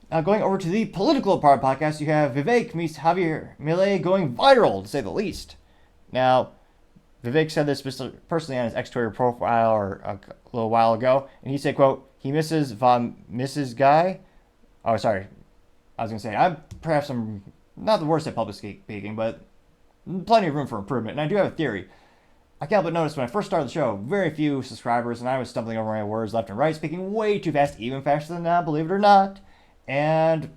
Now, going over to the political part of the podcast, you have Vivek meets Javier Milei going viral, to say the least. Now, Vivek said this personally on his ex-Twitter profile or a little while ago, and he said, quote, he misses Von Mrs. Guy. Oh, sorry. I was going to say, I'm not the worst at public speaking, but plenty of room for improvement. And I do have a theory. I can't but notice when I first started the show, very few subscribers, and I was stumbling over my words left and right, speaking way too fast, even faster than now, believe it or not, and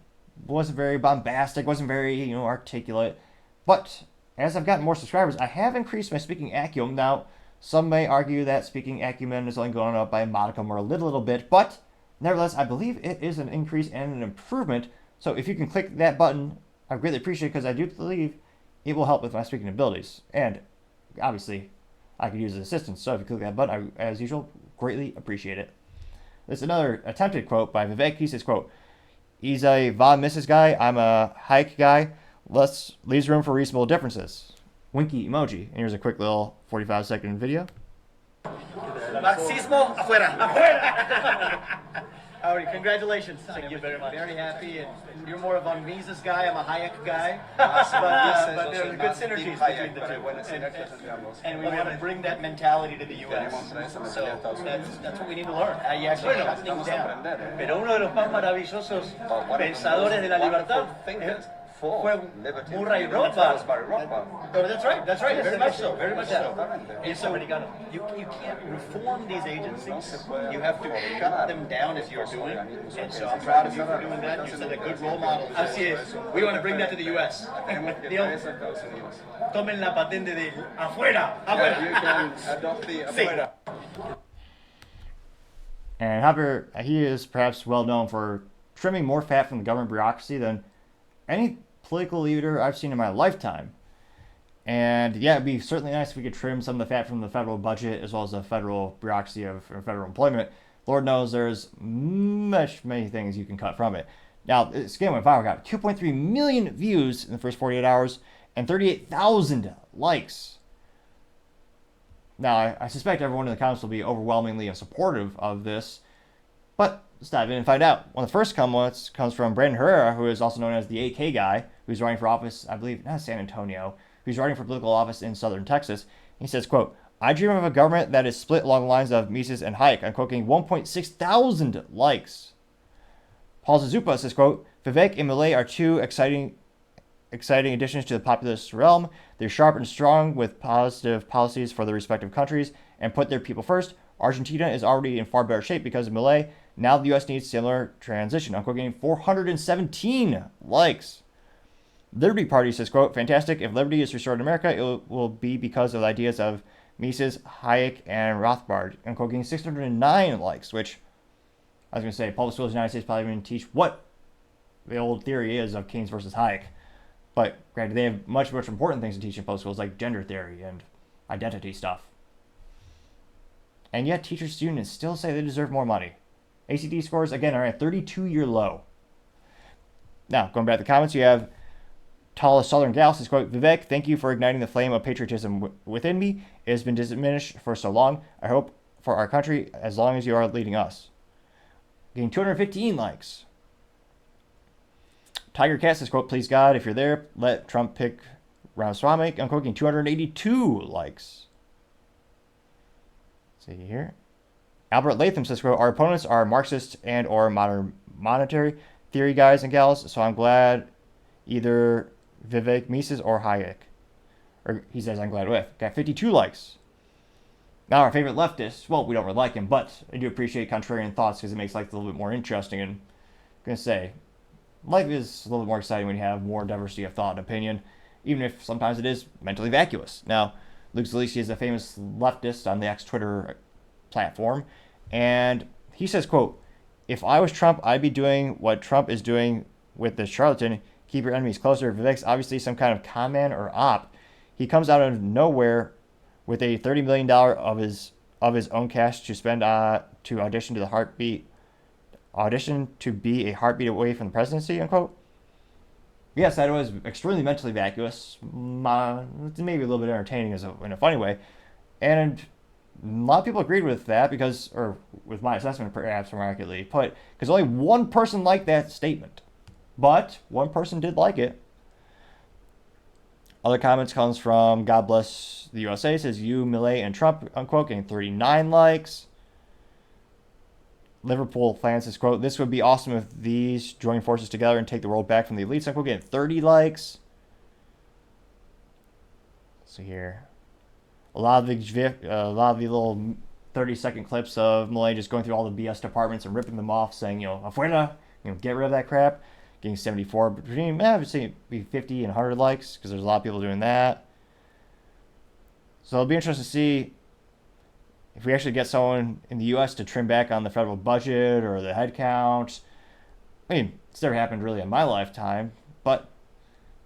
wasn't very bombastic, wasn't very, articulate. But as I've gotten more subscribers, I have increased my speaking acumen. Now, some may argue that speaking acumen is only going up by a modicum or a little bit, but nevertheless, I believe it is an increase and an improvement. So if you can click that button, I greatly appreciate it because I do believe it will help with my speaking abilities. And obviously, I could use assistance. So if you click that button, I, as usual, greatly appreciate it. There's another attempted quote by Vivek. He says, quote, he's a Von Mrs. guy. I'm a hike guy. Leaves room for reasonable differences. Winky emoji. And here's a quick little 45-second video. Marxismo, afuera. Afuera. Howdy, congratulations. Thank you very much. Very happy. And you're more of a Mises guy, I'm a Hayek guy. But there's good synergies between the two. And we want to bring that mentality to the U.S. So that's what we need to learn. How you actually shut things down. Pero uno de los más maravillosos pensadores de la libertad fue Murray Rothbard. Oh, that's right, very much so, very much so. And so you can't reform these agencies, you have to shut them down as you're doing, and so I'm proud of you for doing that. You set a good role model. Así es. We want to bring that to the U.S. Tomen la patente de afuera, afuera. You can adopt the afuera. And Javier, he is perhaps well known for trimming more fat from the government bureaucracy than any political leader I've seen in my lifetime. And yeah, it'd be certainly nice if we could trim some of the fat from the federal budget as well as the federal bureaucracy of federal employment. Lord knows there's many things you can cut from it. Now, this game went viral, got 2.3 million views in the first 48 hours and 38,000 likes. Now, I suspect everyone in the comments will be overwhelmingly supportive of this, but let's dive in and find out. One of the first comments comes from Brandon Herrera, who is also known as the AK guy, who's running for office, I believe, not San Antonio, who's running for political office in southern Texas. He says, quote, I dream of a government that is split along the lines of Mises and Hayek. I'm quoting 1.6 thousand likes. Paul Zazupa says, quote, Vivek and Milei are two exciting additions to the populist realm. They're sharp and strong with positive policies for their respective countries and put their people first. Argentina is already in far better shape because of Milei. Now the U.S. needs similar transition. I'm quoting 417 likes. Liberty Party says, quote, fantastic. If liberty is restored in America, it will be because of the ideas of Mises, Hayek, and Rothbard. I'm quoting 609 likes, which I was going to say, public schools in the United States probably going to teach what the old theory is of Keynes versus Hayek. But granted, they have much important things to teach in public schools, like gender theory and identity stuff. And yet, teachers, students still say they deserve more money. ACT scores, again, are at 32-year low. Now, going back to the comments, you have Tallest Southern Gal says, quote, Vivek, thank you for igniting the flame of patriotism within me. It has been diminished for so long. I hope for our country as long as you are leading us. Getting 215 likes. Tiger Cat says, quote, please God, if you're there, let Trump pick Ramaswamy. I'm quoting 282 likes. Let's see here. Albert Latham says, quote, our opponents are Marxist and or modern monetary theory guys and gals, so I'm glad either Vivek, Mises, or Hayek. Or he says, I'm glad with. Got 52 likes. Now our favorite leftist, well, we don't really like him, but I do appreciate contrarian thoughts because it makes life a little bit more interesting. And I'm going to say, life is a little bit more exciting when you have more diversity of thought and opinion, even if sometimes it is mentally vacuous. Now, Luke Zalisi is a famous leftist on the ex-Twitter platform, and he says, quote, if I was Trump, I'd be doing what Trump is doing with this charlatan. Keep your enemies closer. Vivek's obviously some kind of con man or op. He comes out of nowhere with a $30 million of his own cash to spend to audition to be a heartbeat away from the presidency, unquote. Yes, that was extremely mentally vacuous, maybe a little bit entertaining in a funny way. And A lot of people agreed with that because, or with my assessment perhaps more accurately put, because only one person liked that statement. But one person did like it. Other comments comes from God Bless the USA, says you, Milei, and Trump, unquote, getting 39 likes. Liverpool fans says, quote, this would be awesome if these join forces together and take the world back from the elites, unquote, getting 30 likes. Let's see here. A lot of the little 30-second clips of Milei just going through all the BS departments and ripping them off, saying, afuera, get rid of that crap. Getting 74, between, obviously, be 50 and 100 likes, because there's a lot of people doing that. So it'll be interesting to see if we actually get someone in the U.S. to trim back on the federal budget or the head count. I mean, it's never happened really in my lifetime, but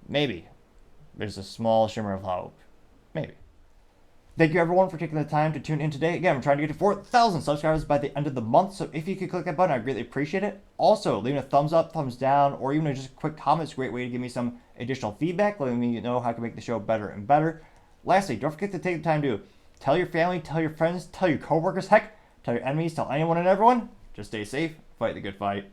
maybe. There's a small shimmer of hope. Maybe. Thank you everyone for taking the time to tune in today. Again, I'm trying to get to 4,000 subscribers by the end of the month, so if you could click that button, I'd greatly appreciate it. Also, leaving a thumbs up, thumbs down, or even just a quick comment is a great way to give me some additional feedback, letting me know how I can make the show better and better. Lastly, don't forget to take the time to tell your family, tell your friends, tell your coworkers, heck, tell your enemies, tell anyone and everyone. Just stay safe, fight the good fight.